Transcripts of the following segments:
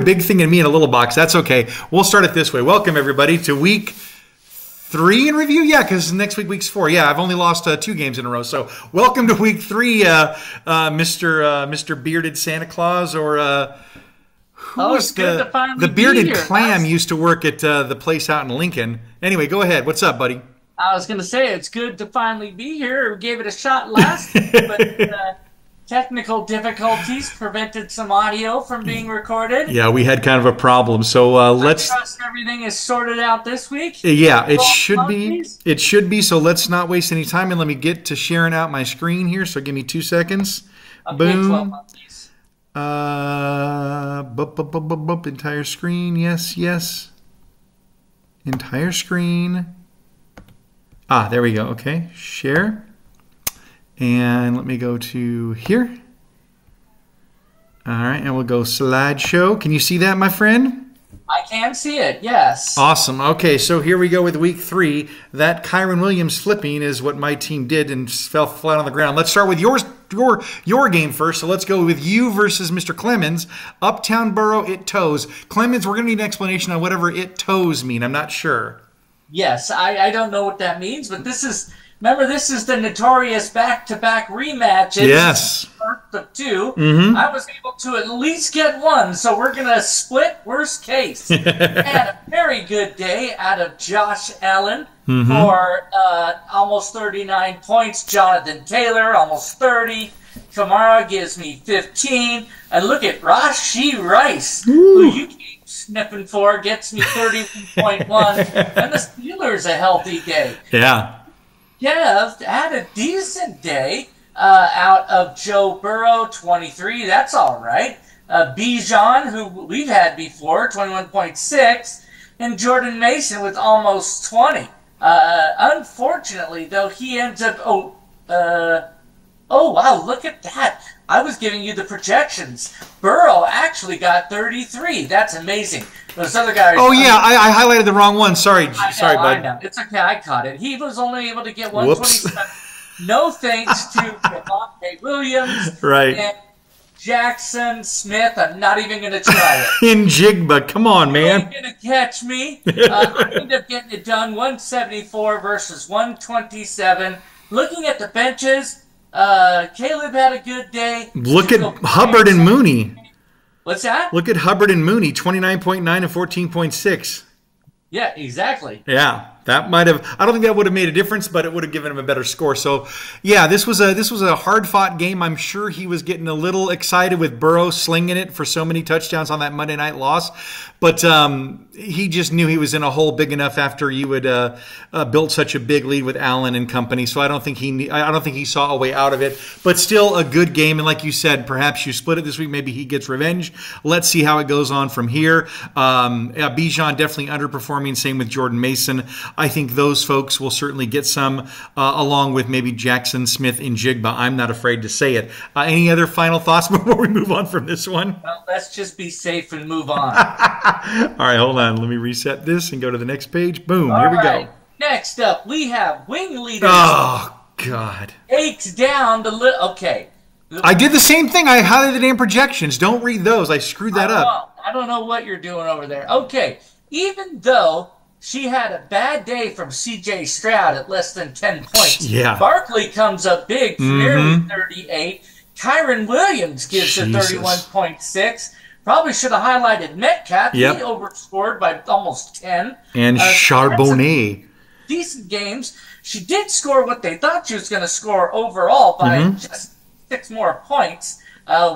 big thing and me in a little box. That's okay. We'll start it this way. Welcome, everybody, to week 3 in review. Yeah, because next week's 4. Yeah, I've only lost 2 games in a row. So welcome to week 3, Mr. Bearded Santa Claus, or the bearded clam used to work at the place out in Lincoln. Anyway, go ahead. What's up, buddy? I was going to say it's good to finally be here. We gave it a shot last week, but technical difficulties prevented some audio from being recorded. Yeah, we had kind of a problem. So I trust everything is sorted out this week. Yeah, it should be. It should be. So let's not waste any time, and let me get to sharing out my screen here. So give me 2 seconds. Boom. Entire screen. Yes. Entire screen. There we go. Okay, share. And let me go to here. All right, and we'll go slideshow. Can you see that, my friend? I can see it, yes. Awesome. Okay, so here we go with week 3. That Kyron Williams flipping is what my team did and fell flat on the ground. Let's start with your game first. So let's go with you versus Mr. Clemens. Uptown Borough, it toes. Clemens, we're going to need an explanation on whatever it toes mean. I'm not sure. Yes, I don't know what that means, but this is... Remember, this is the notorious back-to-back rematch. Yes. First of 2. Mm-hmm. I was able to at least get 1, so we're going to split worst case. And a very good day out of Josh Allen for almost 39 points. Jonathan Taylor, almost 30. Kamara gives me 15. And look at Rashee Rice, who you keep sniffing for, gets me 31.1. And the Steelers a healthy day. Yeah. Kev had a decent day out of Joe Burrow, 23. That's all right. Bijan, who we've had before, 21.6. And Jordan Mason with almost 20. Unfortunately, though, he ends up... Oh, wow, look at that. I was giving you the projections. Burrow actually got 33. That's amazing. Those other guys... Oh, yeah, I highlighted the wrong one. Sorry, bud. I know. It's okay. I caught it. He was only able to get 127. No thanks to Devontae Williams. Right. And Jackson Smith. I'm not even going to try it. In Jigba. Come on, man. You ain't going to catch me. I ended up getting it done 174 versus 127. Looking at the benches, Caleb had a good day. Look at Hubbard and Mooney. What's that? Look at Hubbard and Mooney, 29.9 and 14.6. Yeah, exactly. Yeah, that might have. I don't think that would have made a difference, but it would have given him a better score. So, yeah, this was a hard-fought game. I'm sure he was getting a little excited with Burrow slinging it for so many touchdowns on that Monday night loss, but he just knew he was in a hole big enough after you had built such a big lead with Allen and company. So I don't think he saw a way out of it. But still a good game, and like you said, perhaps you split it this week. Maybe he gets revenge. Let's see how it goes on from here. Bijan definitely underperforming. Same with Jordan Mason. I think those folks will certainly get some, along with maybe Jackson Smith in Jigba. I'm not afraid to say it. Any other final thoughts before we move on from this one? Well, let's just be safe and move on. All right, hold on. Let me reset this and go to the next page. Boom, here we go. Next up, we have wing leaders. Oh, God. Takes down the... Okay. I did the same thing. I highlighted in projections. Don't read those. I screwed that up. I don't know what you're doing over there. Okay. Even though she had a bad day from C.J. Stroud at less than 10 points, yeah. Barkley comes up big for nearly 38. Kyron Williams gives her 31.6. Probably should have highlighted Metcalf. Yep. He overscored by almost 10. And Charbonnet. Decent games. She did score what they thought she was going to score overall by just 6 more points,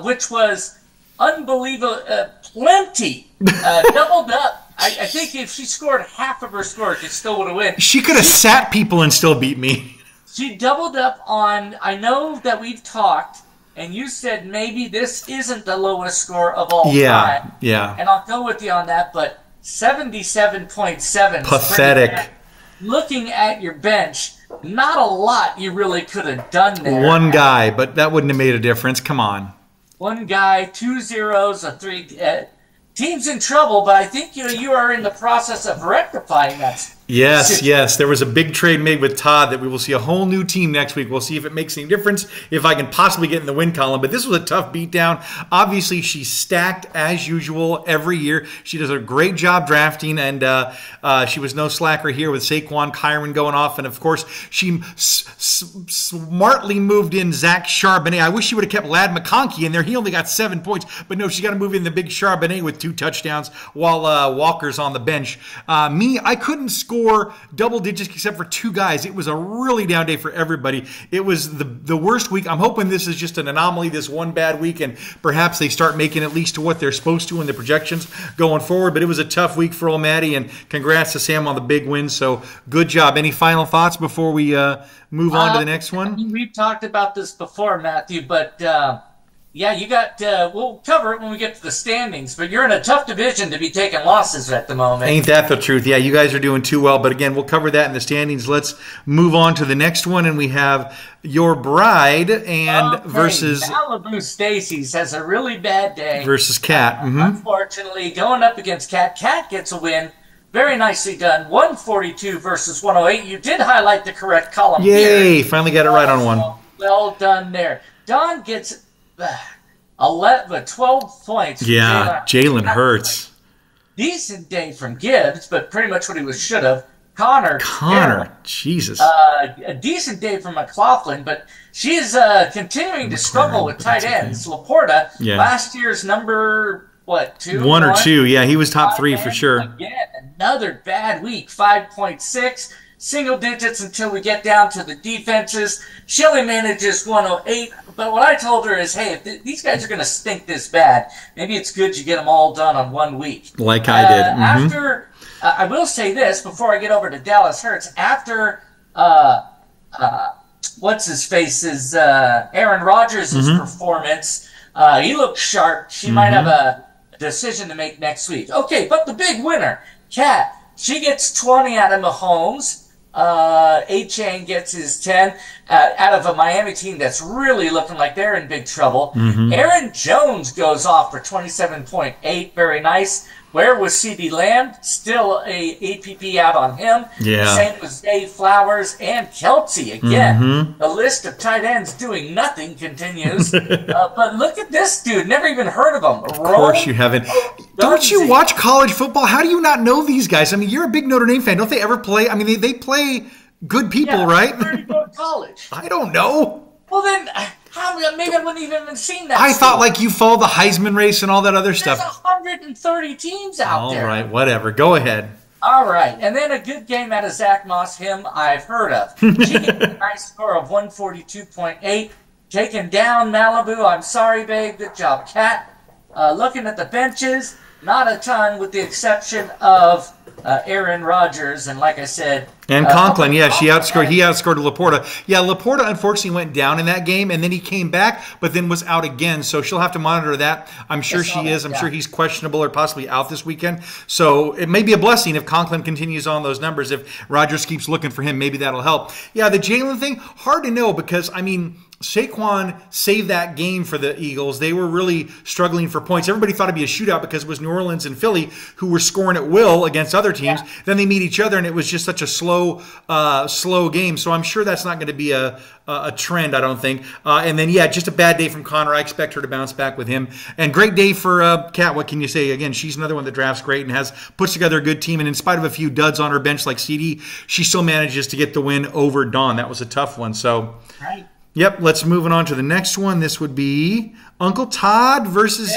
which was unbelievable. Plenty. Doubled up. I think if she scored half of her score, she still would have won. She could have sat people and still beat me. She doubled up on, I know that we've talked, and you said maybe this isn't the lowest score of all time. Yeah. And I'll go with you on that, but 77.7. Pathetic. Looking at your bench, not a lot you really could have done there. One guy, but that wouldn't have made a difference. Come on. One guy, 2 zeros, a 3. Team's in trouble, but I think you are in the process of rectifying that. Yes, yes. There was a big trade made with Todd that we will see a whole new team next week. We'll see if it makes any difference, if I can possibly get in the win column. But this was a tough beatdown. Obviously, she's stacked as usual every year. She does a great job drafting, and she was no slacker here with Saquon Kyron going off. And, of course, she smartly moved in Zach Charbonnet. I wish she would have kept Ladd McConkey in there. He only got 7 points. But, no, she got to move in the big Charbonnet with 2 touchdowns while Walker's on the bench. I couldn't score double digits except for 2 guys. It was a really down day for everybody. It was the worst week. I'm hoping this is just an anomaly, this one bad week, and perhaps they start making at least to what they're supposed to in the projections going forward. But it was a tough week for old Maddie, and congrats to Sam on the big win. So good job. Any final thoughts before we move on to the next one? I mean, we've talked about this before, Matthew, but yeah, you got. We'll cover it when we get to the standings, but you're in a tough division to be taking losses at the moment. Ain't that the truth? Yeah, you guys are doing too well. But again, we'll cover that in the standings. Let's move on to the next one, and we have Your Bride and versus Malibu Stacy's has a really bad day versus Cat. Unfortunately, going up against Cat. Cat gets a win. Very nicely done. 142 versus 108. You did highlight the correct column. Yay! Here. Finally got it right on one. Well done there. Don gets 12 points. Yeah, Jalen Hurts. Decent day from Gibbs, but pretty much what he should have. Connor, Jesus. A decent day from McLaughlin, but she is continuing to struggle with tight ends. Laporta, last year's number, 2? 1 or 2, yeah, he was top 3 for sure. Again, another bad week, 5.6. Single digits until we get down to the defenses. Shelley manages 108, but what I told her is, hey, if these guys are going to stink this bad, maybe it's good you get them all done on 1 week. Like I did. After, I will say this before I get over to Dallas Hurts. After, what's-his-face's Aaron Rodgers' performance, he looked sharp. She might have a decision to make next week. Okay, but the big winner, Kat, she gets 20 out of Mahomes. A-Chain gets his 10 out of a Miami team that's really looking like they're in big trouble. Aaron Jones goes off for 27.8. Very nice. Where was CeeDee Lamb? Still a APP out on him. Yeah. Same was Dave Flowers and Kelsey. Again, the list of tight ends doing nothing continues. But look at this dude. Never even heard of him. Of course you haven't. Don't you watch college football? How do you not know these guys? I mean, you're a big Notre Dame fan. Don't they ever play? I mean, they play good people, right? Where do you go to college? I don't know. Well, then, maybe I wouldn't even have seen that. I thought like you follow the Heisman race and all that other stuff. There's 130 teams out there. All right, whatever. Go ahead. All right, and then a good game out of Zach Moss, him I've heard of. She gets a nice score of 142.8. Taking down Malibu. I'm sorry, babe. Good job, Kat. Looking at the benches, not a ton with the exception of Aaron Rodgers, and like I said... And Conklin, he outscored Laporta. Yeah, Laporta unfortunately went down in that game, and then he came back, but then was out again, so she'll have to monitor that. I'm sure she is. I'm sure he's questionable or possibly out this weekend. So it may be a blessing if Conklin continues on those numbers. If Rodgers keeps looking for him, maybe that'll help. Yeah, the Jalen thing, hard to know because, I mean... Saquon saved that game for the Eagles. They were really struggling for points. Everybody thought it'd be a shootout because it was New Orleans and Philly who were scoring at will against other teams. Yeah. Then they meet each other, and it was just such a slow game. So I'm sure that's not going to be a trend, I don't think. And then, just a bad day from Connor. I expect her to bounce back with him. And great day for Kat. What can you say? Again, she's another one that drafts great and puts together a good team. And in spite of a few duds on her bench like CD, she still manages to get the win over Dawn. That was a tough one. So. Right. Yep, let's move on to the next one. This would be Uncle Todd versus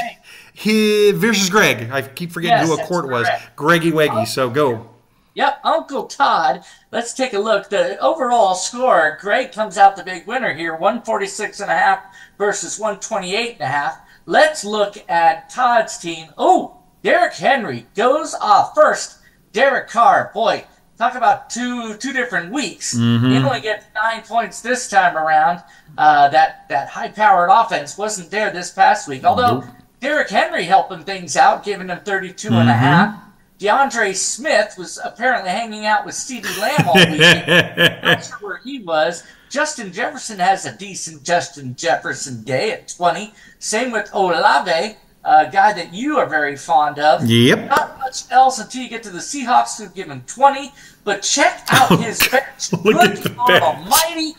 Greg. I keep forgetting who a court was. Greggy Weggy, so go. Yep, Uncle Todd. Let's take a look. The overall score, Greg comes out the big winner here, 146.5 versus 128.5. Let's look at Todd's team. Oh, Derrick Henry goes off first. Derek Carr, boy. Talk about two different weeks. He only gets 9 points this time around. That high-powered offense wasn't there this past week. Although Derrick Henry helping things out, giving him 32.5. DeAndre Smith was apparently hanging out with CeeDee Lamb all weekend. Not sure where he was. Justin Jefferson has a decent Justin Jefferson day at 20. Same with Olave. a guy that you are very fond of. Yep. Not much else until you get to the Seahawks, who give him 20. But check out his bench. Look at the Lord bench. Almighty.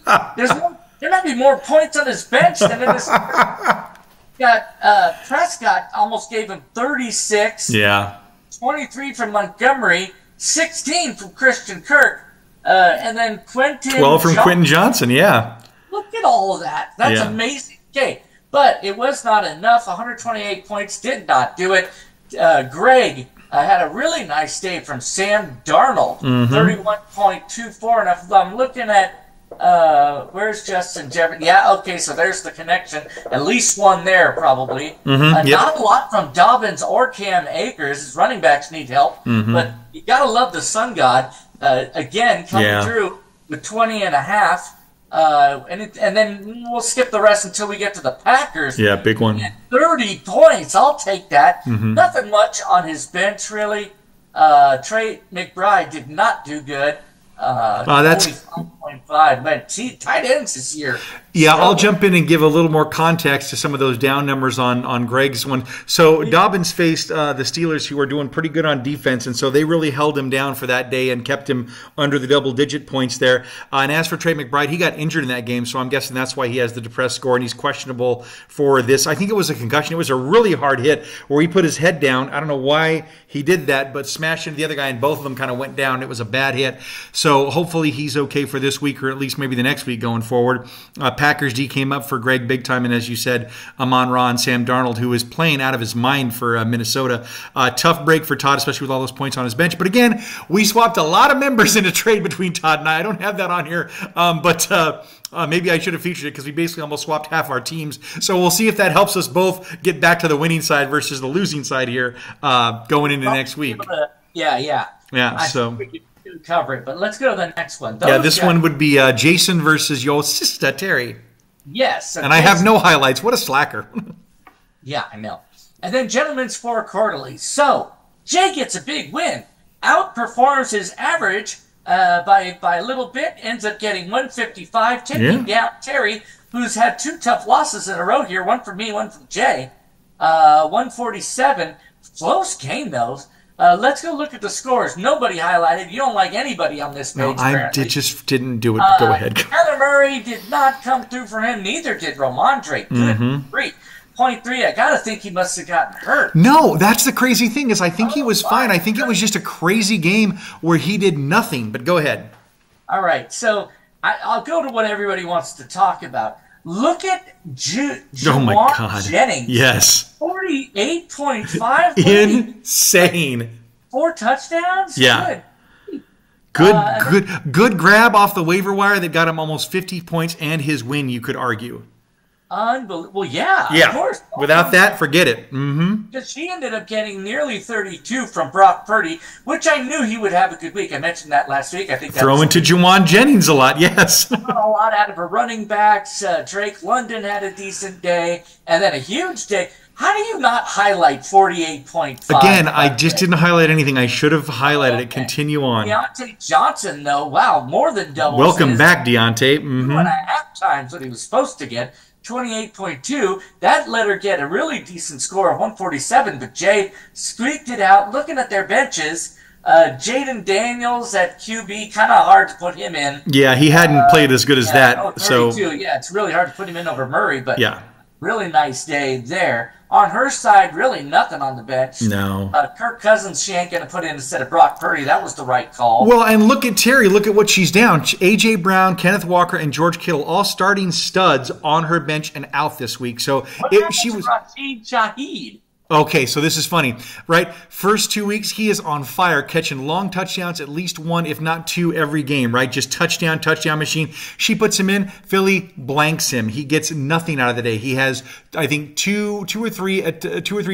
There might be more points on his bench than in this. Prescott almost gave him 36. Yeah. 23 from Montgomery. 16 from Christian Kirk. And then Quentin 12 from Quentin Johnson, yeah. Look at all of that. That's amazing. Okay, but it was not enough. 128 points did not do it. Greg had a really nice day from Sam Darnold, 31.24. And if I'm looking at where's Justin Jefferson? Yeah, okay, so there's the connection. At least one there, probably. Not a lot from Dobbins or Cam Akers. His running backs need help. But you got to love the Sun God. Again, coming through with 20.5. And then we'll skip the rest until we get to the Packers. Yeah, big one. 30 points. I'll take that. Nothing much on his bench, really. Trey McBride did not do good. That's only 5.5. But tight ends this year. Yeah, I'll jump in and give a little more context to some of those down numbers on Greg's one. So Dobbins faced the Steelers, who were doing pretty good on defense, and so they really held him down for that day and kept him under the double-digit points there. And as for Trey McBride, he got injured in that game, so I'm guessing that's why he has the depressed score, and he's questionable for this. I think it was a concussion. It was a really hard hit where he put his head down. I don't know why he did that, but smashed into the other guy, and both of them kind of went down. It was a bad hit. So hopefully he's okay for this week, or at least maybe the next week going forward. Packers D came up for Greg big time, and as you said, Amon-Ra and Sam Darnold, who is playing out of his mind for Minnesota. Tough break for Todd, especially with all those points on his bench. But again, we swapped a lot of members in a trade between Todd and I. I don't have that on here, but maybe I should have featured it because we basically almost swapped half our teams. So we'll see if that helps us both get back to the winning side versus the losing side here going into next week. Yeah. So we could cover it, but let's go to the next one. This one would be Jason versus your sister Terry. Yes. So and I have no highlights. What a slacker. Yeah, I know. And then gentlemen's four quarterly. So Jay gets a big win. Outperforms his average by a little bit. Ends up getting 155. Taking down Terry, who's had two tough losses in a row here. One for me, one for Jay. 147. Close game, though. Let's go look at the scores. Nobody highlighted. You don't like anybody on this page. No, I just didn't do it. Go ahead. Kyler Murray did not come through for him. Neither did Ramondre. Good grief. 0.3. I gotta think he must have gotten hurt. No, that's the crazy thing is I think he was fine. I think it was just a crazy game where he did nothing. But go ahead. All right, so I'll go to what everybody wants to talk about. Look at Juwan Jennings. Yes. 48.5. Insane. 4 touchdowns? Yeah. Good grab off the waiver wire that got him almost 50 points and his win, you could argue. Unbelievable. Yeah, of course. Without that, forget it. Because she ended up getting nearly 32 from Brock Purdy, which I knew he would have a good week. I mentioned that last week. I think throwing to Juwan Jennings a lot, yes. A lot out of her running backs. Drake London had a decent day, and then a huge day. How do you not highlight 48.5? Again, I just didn't highlight anything. I should have highlighted it. Continue on. Deontay Johnson, though, wow, more than double. Welcome back, Deontay. 2.5 times what he was supposed to get. 28.2. That let her get a really decent score of 147, but Jay squeaked it out. Looking at their benches, Jaden Daniels at QB, kind of hard to put him in. Yeah, he hadn't played as good as that. 32. Yeah, it's really hard to put him in over Murray, but really nice day there. On her side, really nothing on the bench. No. Kirk Cousins, she ain't going to put in instead of Brock Purdy. That was the right call. Well, and look at Terry. Look at what she's down. A.J. Brown, Kenneth Walker, and George Kittle, all starting studs on her bench and out this week. So she was. Rashid Shaheed. Okay, so this is funny, right? First 2 weeks, he is on fire, catching long touchdowns, at least one, if not two, every game, right? Just touchdown machine. She puts him in. Philly blanks him. He gets nothing out of the day. He has, I think, two or three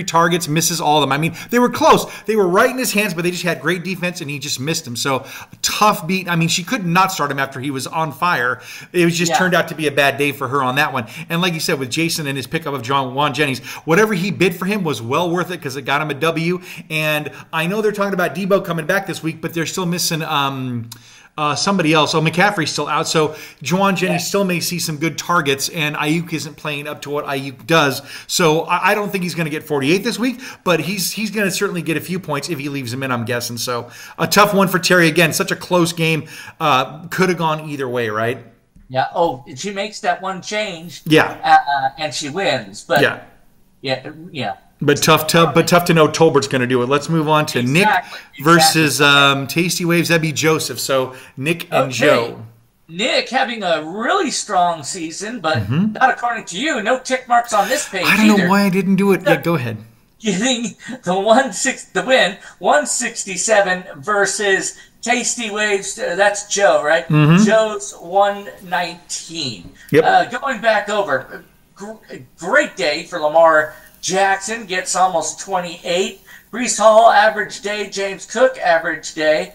targets, misses all of them. I mean, they were close. They were right in his hands, but they just had great defense, and he just missed them. So, tough beat. I mean, she could not start him after he was on fire. It was just turned out to be a bad day for her on that one. And like you said, with Jason and his pickup of Juwan Jennings, whatever he bid for him was well worth it because it got him a W. And I know they're talking about Debo coming back this week, but they're still missing somebody else. Oh, McCaffrey's still out. So Juwan Jennings still may see some good targets, and Ayuk isn't playing up to what Ayuk does. So I don't think he's going to get 48 this week, but he's going to certainly get a few points if he leaves him in, I'm guessing. So a tough one for Terry. Again, such a close game. Could have gone either way, right? Yeah. Oh, she makes that one change. Yeah. And she wins. But yeah. But tough to know Tolbert's going to do it. Let's move on to Nick versus Tasty Waves. That'd be Joseph. So Nick and Joe. Nick having a really strong season, but not according to you. No tick marks on this page. I don't know why I didn't do it. Yeah, go ahead. Getting the win, 167 versus Tasty Waves. That's Joe, right? Joe's 119. Yep. Going back over, great day for Lamar Jackson, gets almost 28. Breece Hall, average day. James Cook, average day.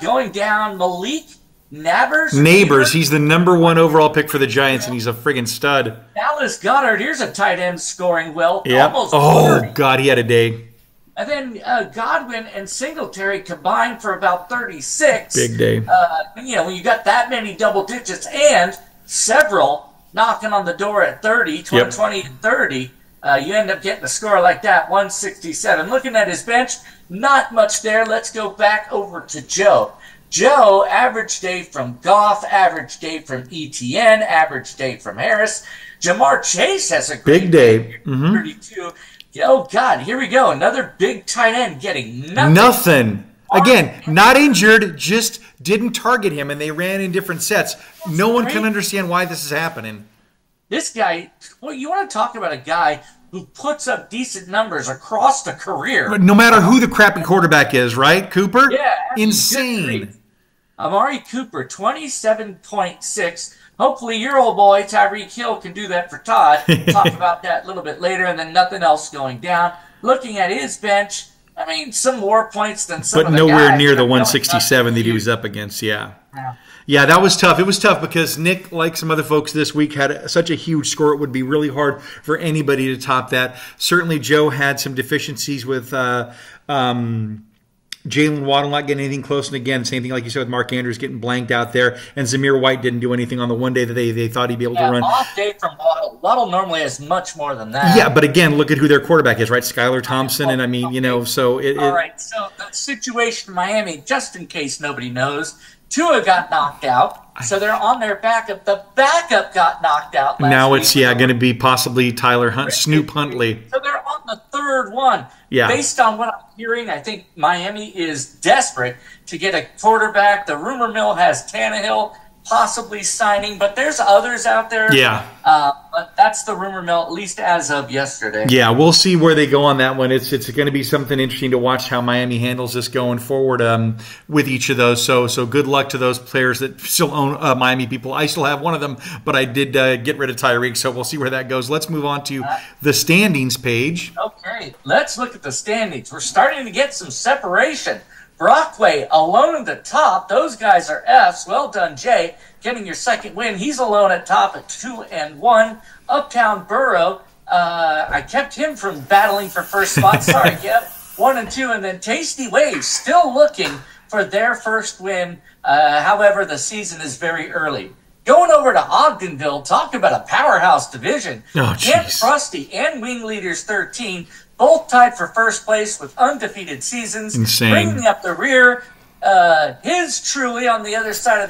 Going down, Malik Neighbors. He's the number 1 overall pick for the Giants, and he's a friggin' stud. Dallas Goedert, here's a tight end scoring well. Yep. Almost 30. God, he had a day. And then Godwin and Singletary combined for about 36. Big day. When you got that many double digits and several knocking on the door at 30, 20 and 30, you end up getting a score like that, 167. Looking at his bench, not much there. Let's go back over to Joe. Joe, average day from Goff, average day from ETN, average day from Harris. Jamar Chase has a great big day. 32. Oh, God, here we go. Another big tight end getting nothing. Again, not injured, just didn't target him, and they ran in different sets. No one can understand why this is happening. This guy, well, you want to talk about a guy who puts up decent numbers across the career. But no matter who the crappy quarterback is, right, Cooper? Yeah. Insane. Amari Cooper, 27.6. Hopefully your old boy, Tyreek Hill, can do that for Todd. Talk about that a little bit later, and then nothing else going down. Looking at his bench, I mean, some more points than some of the guys. But nowhere near the 167 that he was up against, Yeah, that was tough. It was tough because Nick, like some other folks this week, had such a huge score. It would be really hard for anybody to top that. Certainly, Joe had some deficiencies with Jalen Waddle not getting anything close. And again, same thing like you said with Mark Andrews getting blanked out there. And Zamir White didn't do anything on the one day that they thought he'd be able to run. Off day from Waddle. Waddle normally has much more than that. Yeah, but again, look at who their quarterback is, right? Skylar Thompson. And I mean, so it. All right, so the situation in Miami, just in case nobody knows, Tua got knocked out, so they're on their backup. The backup got knocked out last now week. It's, going to be possibly Snoop Huntley. So they're on the third one. Yeah. Based on what I'm hearing, I think Miami is desperate to get a quarterback. The rumor mill has Tannehill possibly signing, but there's others out there. Yeah. But that's the rumor mill, at least as of yesterday. Yeah, we'll see where they go on that one. It's going to be something interesting to watch how Miami handles this going forward with each of those. So good luck to those players that still own Miami people. I still have one of them, but I did get rid of Tyreek, so we'll see where that goes. Let's move on to the standings page. Okay, let's look at the standings. We're starting to get some separation. Brockway alone at the top. Those guys are Fs. Well done, Jay. Getting your second win. He's alone at top at 2-1. Uptown Burrow. I kept him from battling for first spot. Sorry, yep. 1-2. And then Tasty Waves still looking for their first win. However, the season is very early. Going over to Ogdenville, talk about a powerhouse division. Kent Frusty and Wing Leaders 13. Both tied for first place with undefeated seasons. Insane. Bringing up the rear, his truly on the other side of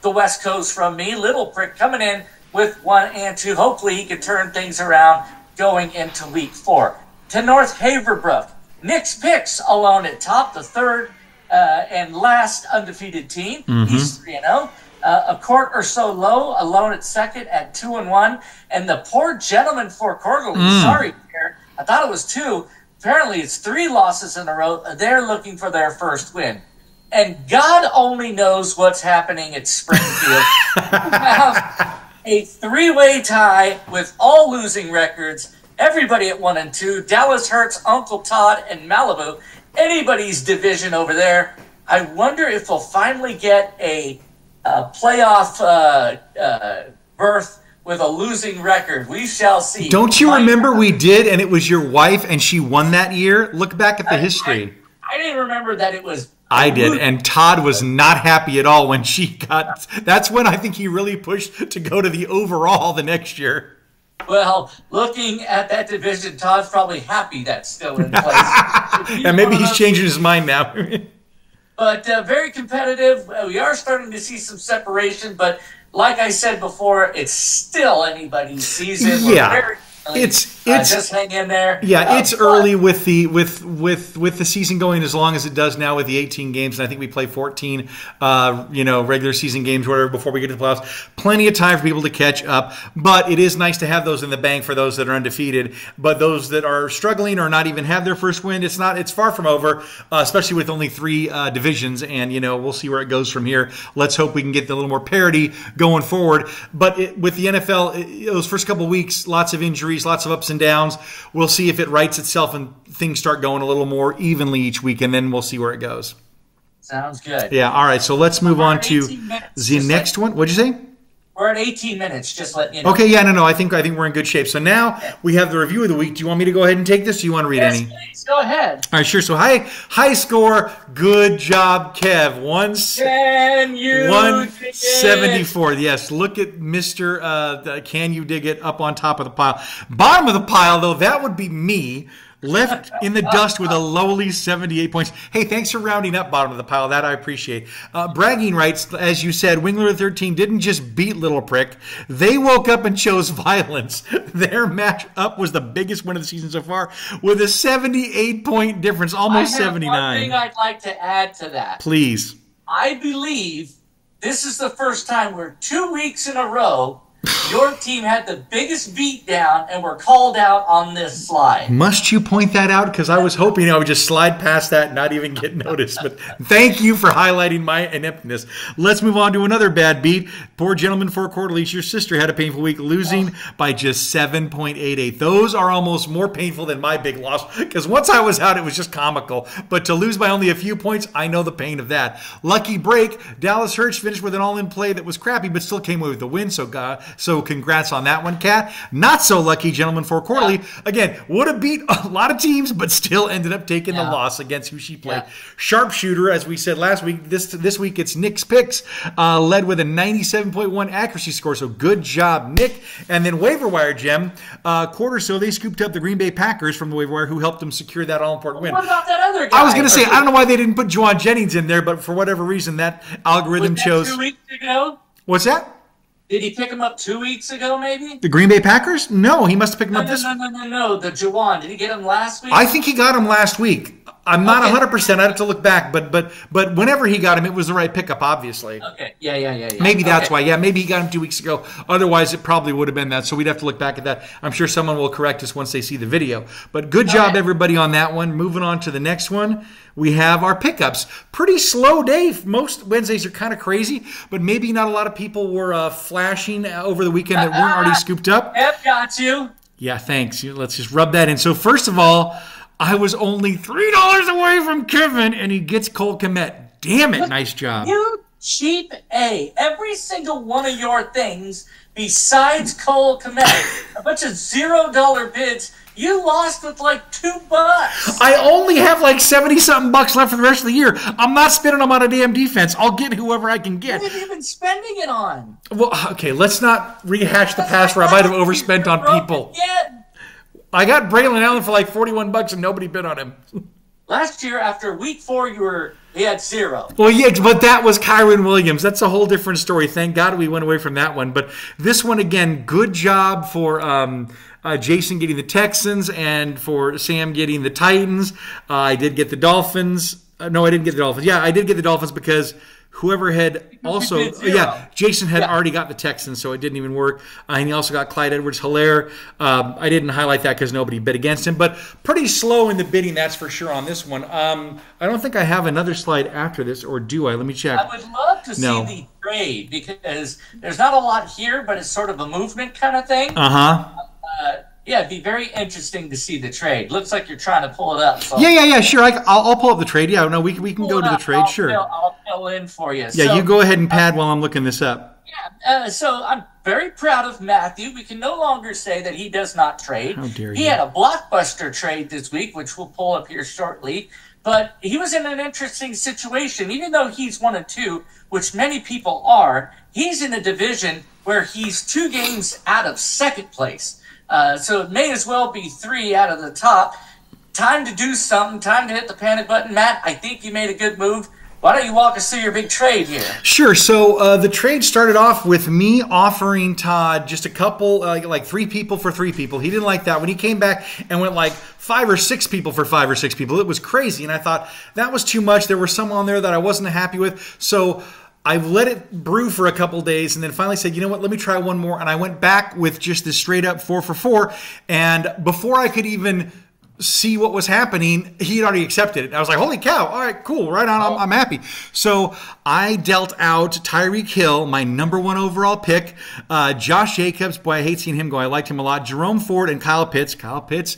the West Coast from me, Little Prick coming in with 1-2. Hopefully he can turn things around going into week 4. To North Haverbrook, Nick's Picks alone at top, the third and last undefeated team. He's 3-0. A court or so low, alone at second at 2-1. And the poor gentleman for Corgally, sorry, Pierre, I thought it was 2. Apparently it's 3 losses in a row. They're looking for their first win. And God only knows what's happening at Springfield. We have a 3-way tie with all losing records. Everybody at 1-2. Dallas Hurts, Uncle Todd, and Malibu. Anybody's division over there. I wonder if we'll finally get a playoff berth with a losing record. We shall see. Don't you remember we did, and it was your wife, and she won that year? Look back at the history. I didn't remember that it was I did, and Todd was not happy at all when she got. That's when I think he really pushed to go to the overall the next year. Well, looking at that division, Todd's probably happy that's still in place. And maybe he's changing his mind now. But very competitive. We are starting to see some separation, but like I said before, it's still anybody's season. Yeah. We're very It's just hang in there. Yeah, it's early with the season going as long as it does now with the 18 games, and I think we play 14, regular season games, whatever, before we get to the playoffs. Plenty of time for people to catch up, but it is nice to have those in the bank for those that are undefeated. But those that are struggling or not even have their first win, it's far from over, especially with only 3 divisions, and we'll see where it goes from here. Let's hope we can get a little more parity going forward. But with the NFL, those first couple weeks, lots of injuries. Lots of ups and downs. We'll see if it rights itself and things start going a little more evenly each week, and then we'll see where it goes. Sounds good. Yeah, all right, so let's move on to the next one. What'd you say? We're at 18 minutes, just letting you know. Okay, yeah, no, I think we're in good shape. So now we have the review of the week. Do you want me to go ahead and take this, or do you want to read any? Please, go ahead. All right, sure. So high score. Good job, Kev. 174. Yes, look at Mr. Can You Dig It up on top of the pile. Bottom of the pile, though, that would be me. Left in the dust with a lowly 78 points. Hey, thanks for rounding up bottom of the pile. That I appreciate. Bragging rights, as you said, Wingler 13 didn't just beat Little Prick. They woke up and chose violence. Their match up was the biggest win of the season so far with a 78-point difference, almost 79. One thing I'd like to add to that. Please. I believe this is the first time where 2 weeks in a row your team had the biggest beat down and were called out on this slide. Must you point that out? Because I was hoping I would just slide past that and not even get noticed. But thank you for highlighting my ineptness. Let's move on to another bad beat. Poor gentleman, 4 quarterlies. Your sister had a painful week, losing by just 7.88. Those are almost more painful than my big loss. Because once I was out, it was just comical. But to lose by only a few points, I know the pain of that. Lucky break. Dallas Hirsch finished with an all-in play that was crappy, but still came away with the win. So congrats on that one, Kat. Not so lucky, gentleman, for Quarterly. Again, would have beat a lot of teams, but still ended up taking the loss against who she played. Sharpshooter, as we said last week. This week it's Nick's picks, led with a 97.1 accuracy score. So good job, Nick. And then waiver wire gem, quarter. So they scooped up the Green Bay Packers from the waiver wire, who helped them secure that all-important win. What about that other guy? I was going to say, I don't know why they didn't put Juwan Jennings in there, but for whatever reason, that algorithm chose. 2 weeks ago? What's that? Did he pick him up 2 weeks ago, maybe? The Green Bay Packers? No, he must have picked him up this week. No. The Juwan. Did he get him last week? I think he got him last week. I'm not 100%. I'd have to look back, but whenever he got him, it was the right pickup, obviously. Okay. Yeah. Maybe that's why. Yeah, maybe he got him 2 weeks ago. Otherwise, it probably would have been that. So we'd have to look back at that. I'm sure someone will correct us once they see the video. But good job, everybody, on that one. Moving on to the next one. We have our pickups. Pretty slow day. Most Wednesdays are kind of crazy, but maybe not a lot of people were flashing over the weekend that weren't already scooped up. Yep, got you. Yeah, thanks. Let's just rub that in. So first of all, I was only $3 away from Kevin, and he gets Cole Kmet. Damn it, nice job. You cheap A. Every single one of your things besides Cole Kmet, a bunch of $0 bids, you lost with like $2. I only have like 70-something bucks left for the rest of the year. I'm not spending them on a damn defense. I'll get whoever I can get. What have you been spending it on? Well, okay, let's not rehash the past where I might have overspent on people. I got Braylon Allen for like 41 bucks and nobody bid on him. Last year, after week 4, he had 0. Well, yeah, but that was Kyron Williams. That's a whole different story. Thank God we went away from that one. But this one, again, good job for Jason getting the Texans and for Sam getting the Titans. I did get the Dolphins. No, I didn't get the Dolphins. Yeah, I did get the Dolphins because whoever had also, Jason had already got the Texans, so it didn't even work. And he also got Clyde Edwards-Helaire. I didn't highlight that because nobody bid against him, but pretty slow in the bidding, that's for sure, on this one. I don't think I have another slide after this, or do I? Let me check. I would love to see the trade because there's not a lot here, but it's sort of a movement kind of thing. Yeah, it'd be very interesting to see the trade. Looks like you're trying to pull it up. So. Yeah, sure. I'll pull up the trade. Yeah, no, we can go to the trade. Sure. I'll fill in for you. Yeah, so, you go ahead and pad while I'm looking this up. Yeah, so I'm very proud of Matthew. We can no longer say that he does not trade. How dare He you. had a blockbuster trade this week, which we'll pull up here shortly. But he was in an interesting situation. Even though he's 1-2, which many people are, he's in a division where he's 2 games out of second place. So it may as well be 3 out of the top. Time to do something. Time to hit the panic button. Matt, I think you made a good move. Why don't you walk us through your big trade here? Sure. So the trade started off with me offering Todd just a couple, like 3 people for 3 people. He didn't like that. When he came back and went like 5 or 6 people for 5 or 6 people, it was crazy. And I thought that was too much. There were some on there that I wasn't happy with. So I let it brew for a couple days and then finally said, you know what, let me try one more. And I went back with just this straight up 4 for 4. And before I could even see what was happening, he had already accepted it. I was like, holy cow, all right, cool, right on, I'm happy. So I dealt out Tyreek Hill, my #1 overall pick, Josh Jacobs, boy, I hate seeing him go, I liked him a lot, Jerome Ford, and Kyle Pitts.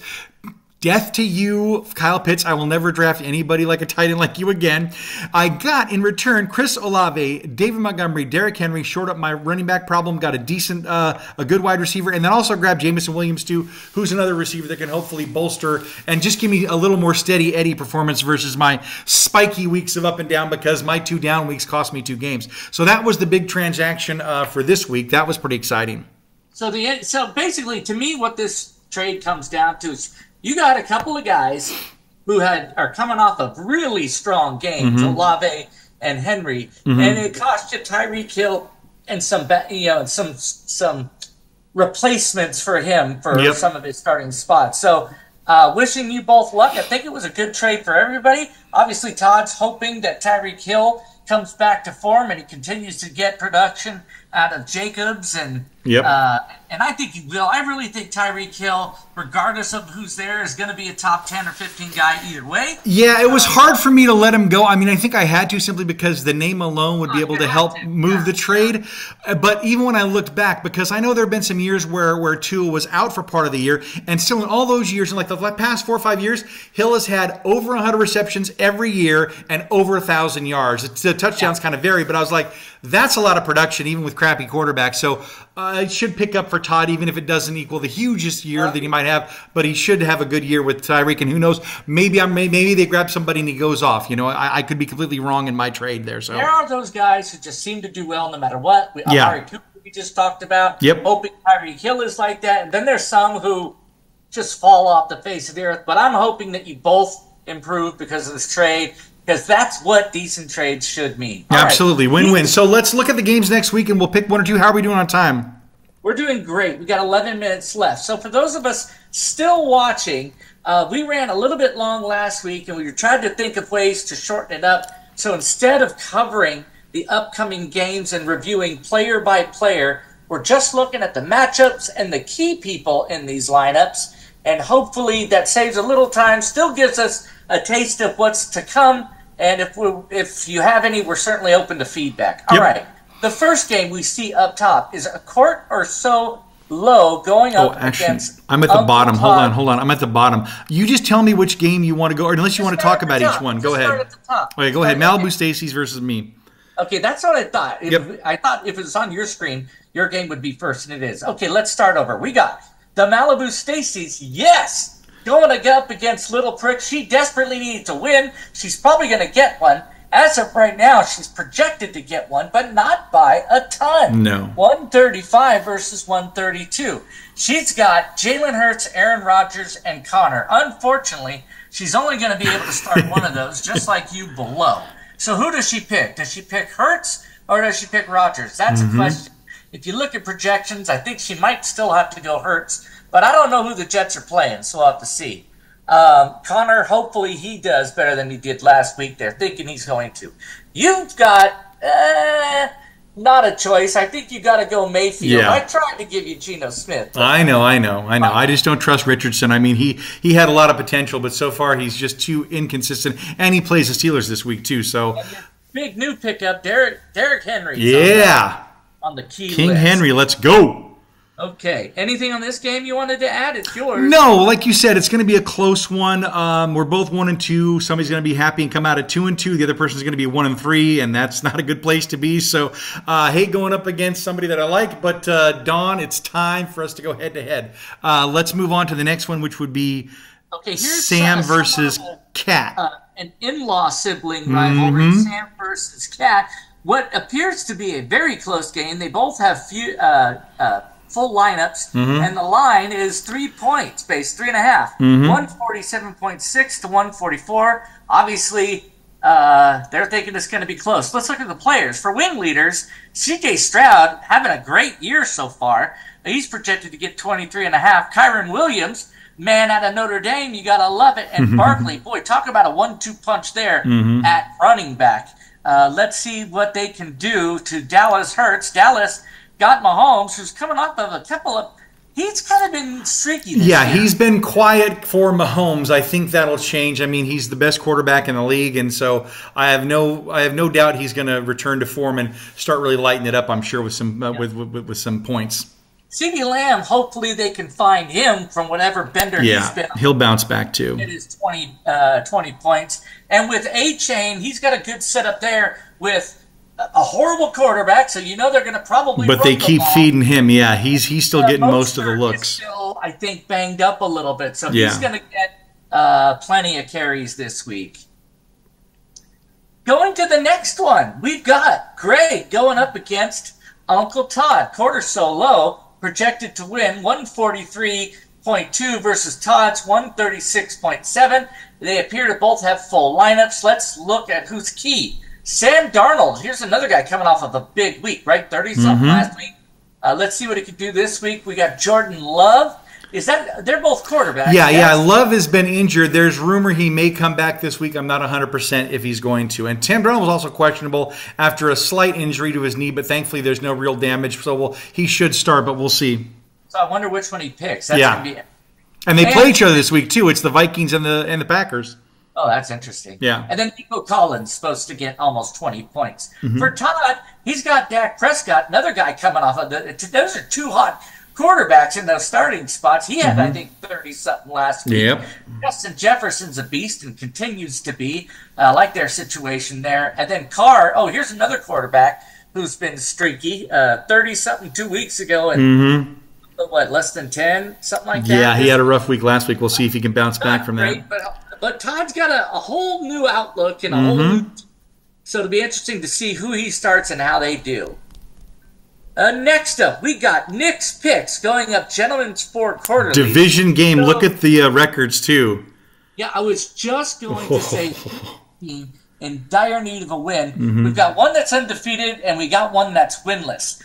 Death to you, Kyle Pitts. I will never draft anybody like a tight end like you again. I got, in return, Chris Olave, David Montgomery, Derrick Henry, shored up my running back problem, got a decent, a good wide receiver, and then also grabbed Jameson Williams, too, who's another receiver that can hopefully bolster and just give me a little more steady Eddie performance versus my spiky weeks of up and down because my 2 down weeks cost me 2 games. So that was the big transaction for this week. That was pretty exciting. So basically, to me, what this trade comes down to is you got a couple of guys who are coming off of really strong games, Olave and Henry, and it cost you Tyreek Hill and some replacements for him for some of his starting spots. So wishing you both luck. I think it was a good trade for everybody. Obviously, Todd's hoping that Tyreek Hill comes back to form and he continues to get production out of Jacobs and I think he will. I really think Tyreek Hill, regardless of who's there, is going to be a top 10 or 15 guy either way. Yeah, it was hard for me to let him go. I mean, I think I had to simply because the name alone would be able to help move the trade. But even when I looked back, because I know there have been some years where Tua was out for part of the year, and still in all those years, in like the past 4 or 5 years, Hill has had over 100 receptions every year and over 1,000 yards. The touchdowns kind of vary, but I was like, that's a lot of production, even with crappy quarterbacks. So it should pick up for Todd, even if it doesn't equal the hugest year that he might have. But he should have a good year with Tyreek, and who knows? Maybe they grab somebody and he goes off. You know, I could be completely wrong in my trade there. So there are those guys who just seem to do well no matter what. Amari Cooper, we just talked about. Hoping Tyreek Hill is like that, and then there's some who just fall off the face of the earth. But I'm hoping that you both improve because of this trade. Because that's what decent trades should mean. Absolutely. Win-win. So let's look at the games next week, and we'll pick 1 or 2. How are we doing on time? We're doing great. We got 11 minutes left. So for those of us still watching, we ran a little bit long last week, and we tried to think of ways to shorten it up. So instead of covering the upcoming games and reviewing player by player, we're just looking at the matchups and the key people in these lineups. And hopefully that saves a little time, still gives us a taste of what's to come. And if you have any, we're certainly open to feedback. All right. The first game we see up top is a court or so low going up against I'm at the bottom. Todd. Hold on. I'm at the bottom. You just tell me which game you want to go, or unless you want to talk about each one. Go ahead. At the top. Okay, go ahead. Malibu Stacy's versus me. Okay, that's what I thought. I thought if it was on your screen, your game would be first, and it is. Okay, let's start over. We got the Malibu Stacy's, going up against Little Prick. She desperately needed to win. She's probably going to get one. As of right now, she's projected to get one, but not by a ton. No. 135 versus 132. She's got Jalen Hurts, Aaron Rodgers, and Connor. Unfortunately, she's only going to be able to start one of those, just like you below. So who does she pick? Does she pick Hurts or does she pick Rodgers? That's a question. If you look at projections, I think she might still have to go Hurts. But I don't know who the Jets are playing, so we'll have to see. Connor, hopefully he does better than he did last week. They're thinking he's going to. You've got not a choice. I think you got to go Mayfield. I tried to give you Geno Smith. I know. I just don't trust Richardson. I mean, he had a lot of potential, but so far he's just too inconsistent. And he plays the Steelers this week, too. So big new pickup, Derrick Henry. On the key King list. Henry, let's go. Okay. Anything on this game you wanted to add? It's yours. No, like you said, it's going to be a close one. We're both 1-2. Somebody's going to be happy and come out at 2-2. The other person's going to be 1-3, and that's not a good place to be. So, hate going up against somebody that I like. But Dawn, it's time for us to go head to head. Let's move on to the next one, which would be Sam versus Kat. An in-law sibling rivalry, Sam versus Kat. What appears to be a very close game. They both have full lineups, and the line is 3 points, base 3.5, 147.6 to 144. Obviously, they're thinking it's going to be close. Let's look at the players. For win leaders, C.J. Stroud having a great year so far. He's projected to get 23.5. Kyron Williams, man out of Notre Dame, you got to love it. And Barkley, boy, talk about a 1-2 punch there at running back. Let's see what they can do to Dallas Hurts. Dallas got Mahomes, who's coming off of a couple of... He's kind of been streaky this year. He's been quiet for Mahomes. I think that'll change. I mean, he's the best quarterback in the league, and so I have no doubt he's going to return to form and start really lighting it up, I'm sure, with some with some points. CeeDee Lamb, hopefully they can find him from whatever bender he's been. He'll bounce back too. It is 20 points. And with A-Chain, he's got a good setup there with a horrible quarterback, so you know they're going to probably But they keep feeding him. Yeah, he's still getting most of the looks. He's still, I think, banged up a little bit, so he's going to get plenty of carries this week. Going to the next one, we've got Greg going up against Uncle Todd. Quarter so low, projected to win 143.2 versus Todd's 136.7. They appear to both have full lineups. Let's look at who's key. Sam Darnold. Here's another guy coming off of a big week, right? 30-something last week. Let's see what he can do this week. We got Jordan Love. They're both quarterbacks? Yeah. Love has been injured. There's rumor he may come back this week. I'm not 100% if he's going to. And Sam Darnold was also questionable after a slight injury to his knee, but thankfully there's no real damage. So he should start, but we'll see. So I wonder which one he picks. That's gonna be... And they play each other this week too. It's the Vikings and the Packers. Oh, that's interesting. Yeah. And then Nico Collins supposed to get almost 20 points. For Todd, he's got Dak Prescott, another guy coming off of those are two hot quarterbacks in those starting spots. He had, I think, 30-something last week. Yep. Justin Jefferson's a beast and continues to be. I like their situation there. And then Carr, here's another quarterback who's been streaky. 30-something 2 weeks ago and less than 10, something like that? Yeah, he had a rough week last week. We'll see if he can bounce back from that. But Todd's got a whole new outlook and a whole new... So it'll be interesting to see who he starts and how they do. Next up, we got Nick's picks going up Gentlemen's Sport Quarterly. Division game. Look at the records, too. Yeah, I was just going to say in dire need of a win. We've got one that's undefeated, and we got one that's winless.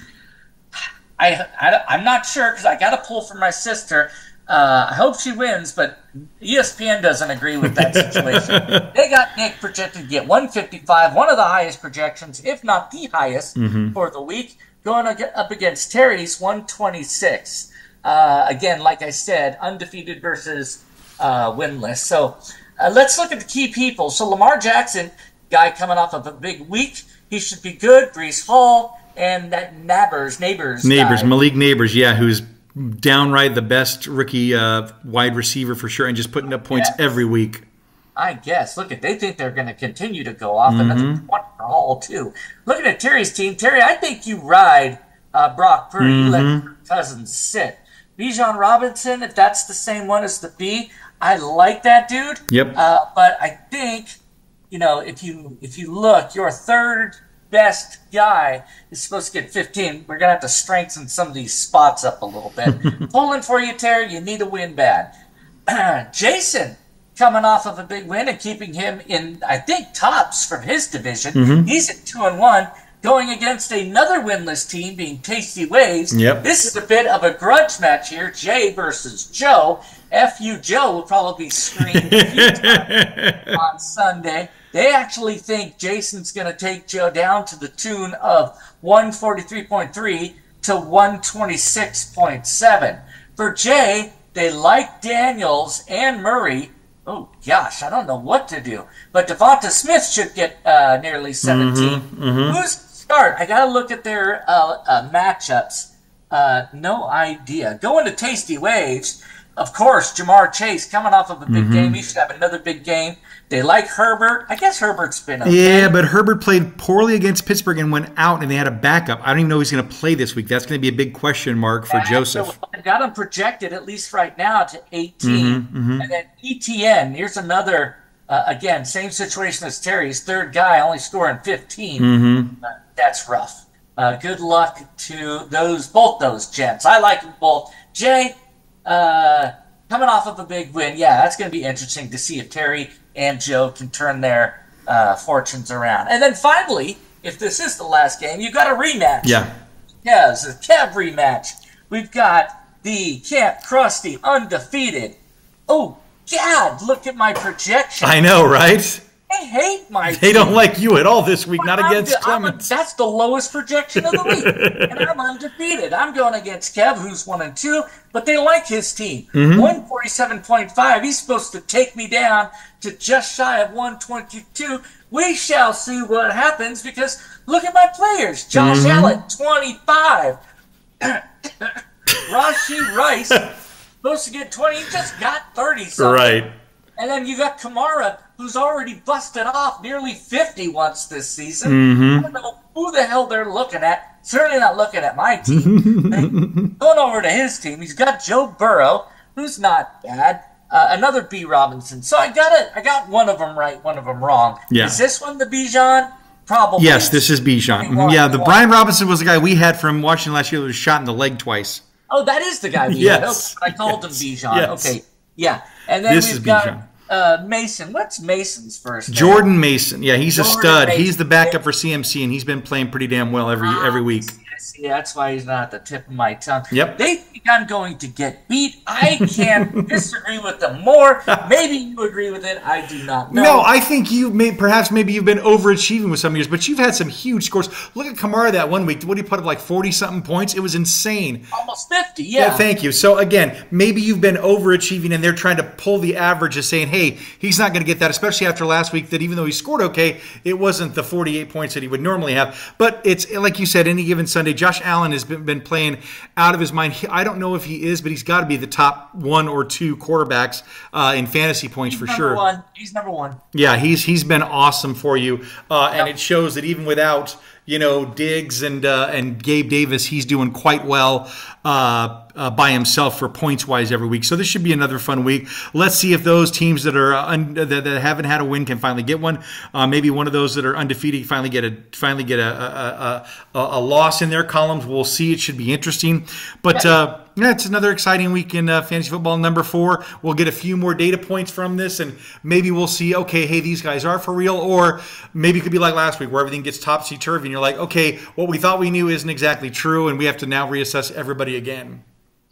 I'm not sure because I got to pull for my sister. I hope she wins, but ESPN doesn't agree with that situation. They got Nick projected to get 155, one of the highest projections, if not the highest, for the week, going up against Terry's 126. Again, like I said, undefeated versus winless. So let's look at the key people. So Lamar Jackson, guy coming off of a big week, he should be good. Breece Hall and that Neighbors, guy. Malik Neighbors, who's downright the best rookie wide receiver for sure, and just putting up points every week. I guess. They think they're going to continue to go off, and that's one for Hall too. Looking at Terry's team, Terry, I think you ride Brock Purdy. You let Kirk Cousins sit. Bijan Robinson, if that's the same one as the B, I like that dude. Yep. But I think if you look, your third best guy is supposed to get 15. We're going to have to strengthen some of these spots up a little bit. Pulling for you, Terry. You need a win bad. Jason, coming off of a big win and keeping him in, I think, tops from his division. He's at 2-1, going against another winless team, being Tasty Waves. Yep. This is a bit of a grudge match here, Jay versus Joe. F.U. Joe will probably be screamed a few times on Sunday. They actually think Jason's going to take Joe down to the tune of 143.3 to 126.7. For Jay, they like Daniels and Murray. Oh, gosh, I don't know what to do. But Devonta Smith should get nearly 17. Who's start? I got to look at their matchups. No idea. Going to Tasty Waves, of course, Jamar Chase coming off of a big game. He should have another big game. They like Herbert. I guess Herbert's been okay. Yeah, but Herbert played poorly against Pittsburgh and went out, and they had a backup. I don't even know he's going to play this week. That's going to be a big question mark for Joseph. So I've got him projected, at least right now, to 18. And then ETN, here's another, again, same situation as Terry's third guy, only scoring 15. That's rough. Good luck to both those gents. I like them both. Jay, coming off of a big win, yeah, that's going to be interesting to see if Terry and Joe can turn their fortunes around. And then finally, if this is the last game, you've got a rematch. Yeah. Yeah, it's a Kev rematch. We've got the Camp Krusty undefeated. Oh, God, look at my projection. I know, right? I hate my They don't like you at all this week, not against Clemens. That's the lowest projection of the week. And I'm undefeated. I'm going against Kev, who's 1-2, but they like his team. 147.5. He's supposed to take me down to just shy of 122. We shall see what happens because look at my players. Josh Allen, 25. Rashee Rice, supposed to get 20. He just got 30 something. Right. And then you got Kamara, who's already busted off nearly 50 once this season. I don't know who the hell they're looking at. Certainly not looking at my team. Going over to his team, he's got Joe Burrow, who's not bad. Another B. Robinson. So I got one of them right, one of them wrong. Yeah. Is this one the Bijan? Probably. Yes, this is Bijan. Yeah, the Brian Robinson was the guy we had from Washington last year that was shot in the leg twice. Oh, that is the guy we had. Okay, I called him Bijan. Yes. Okay, yeah. And then This we've is got Bijan. Mason. What's Mason's first name? Jordan Mason. Yeah, he's a stud. Mason. He's the backup for CMC, and he's been playing pretty damn well every week. Yeah, that's why he's not at the tip of my tongue. Yep. They think I'm going to get beat. I can't disagree with them more. Maybe you agree with it. I do not know. No, I think maybe you've been overachieving with some years, but you've had some huge scores. Look at Kamara that one week. What did he put up, like 40-something points? It was insane. Almost 50, yeah. Thank you. So, again, maybe you've been overachieving, and they're trying to pull the average of saying, hey, he's not going to get that, especially after last week, that even though he scored okay, it wasn't the 48 points that he would normally have. But it's, like you said, any given Sunday, Josh Allen has been playing out of his mind. I don't know if he is, but he's got to be the top 1 or 2 quarterbacks in fantasy points for sure. He's number 1. Yeah, he's been awesome for you, and it shows that even without Diggs and Gabe Davis, he's doing quite well by himself for points wise every week. So this should be another fun week. Let's see if those teams that are that haven't had a win can finally get one. Maybe one of those that are undefeated finally get a loss in their columns. We'll see. It should be interesting. But yeah, it's another exciting week in fantasy football. Number 4, we'll get a few more data points from this, and maybe we'll see, okay, hey, these guys are for real, or maybe it could be like last week where everything gets topsy-turvy, and you're like, okay, what we thought we knew isn't exactly true, and we have to now reassess everybody again.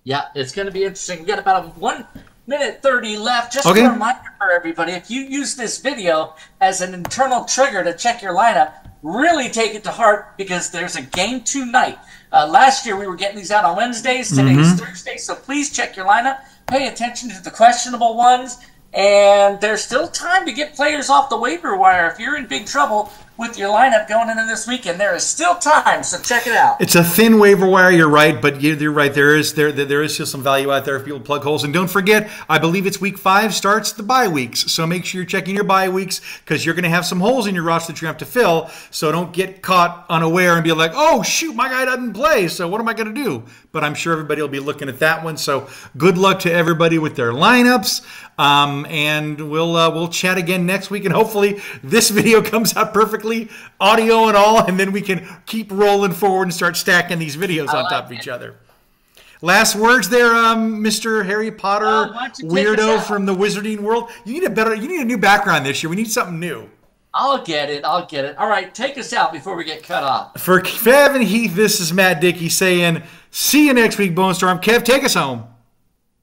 Yeah, it's going to be interesting. We got about 1 minute 30 left. Just a reminder for everybody, if you use this video as an internal trigger to check your lineup, really take it to heart because there's a game tonight. Last year we were getting these out on Wednesdays. Today's Thursday, so please check your lineup. Pay attention to the questionable ones. And there's still time to get players off the waiver wire. If you're in big trouble with your lineup going into this weekend, there is still time, so check it out. It's a thin waiver wire, you're right, but you're right. There is still some value out there if people plug holes. And don't forget, I believe it's week 5 starts the bye weeks, so make sure you're checking your bye weeks because you're going to have some holes in your roster that you have to fill, so don't get caught unaware and be like, oh, shoot, my guy doesn't play, so what am I going to do? But I'm sure everybody will be looking at that one, so good luck to everybody with their lineups. And we'll chat again next week, and hopefully this video comes out perfectly, audio and all, and then we can keep rolling forward and start stacking these videos on top of each other. Last words there, Mr. Harry Potter weirdo from the Wizarding world. You need a new background this year. We need something new. I'll get it. All right, take us out before we get cut off. For Kev and Heath, this is Matt Dickey saying, see you next week, BONESTORM. Kev, take us home.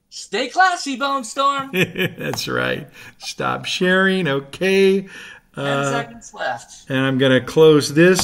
Stay classy, BONESTORM. That's right. Stop sharing. Okay. 10 seconds left. And I'm going to close this.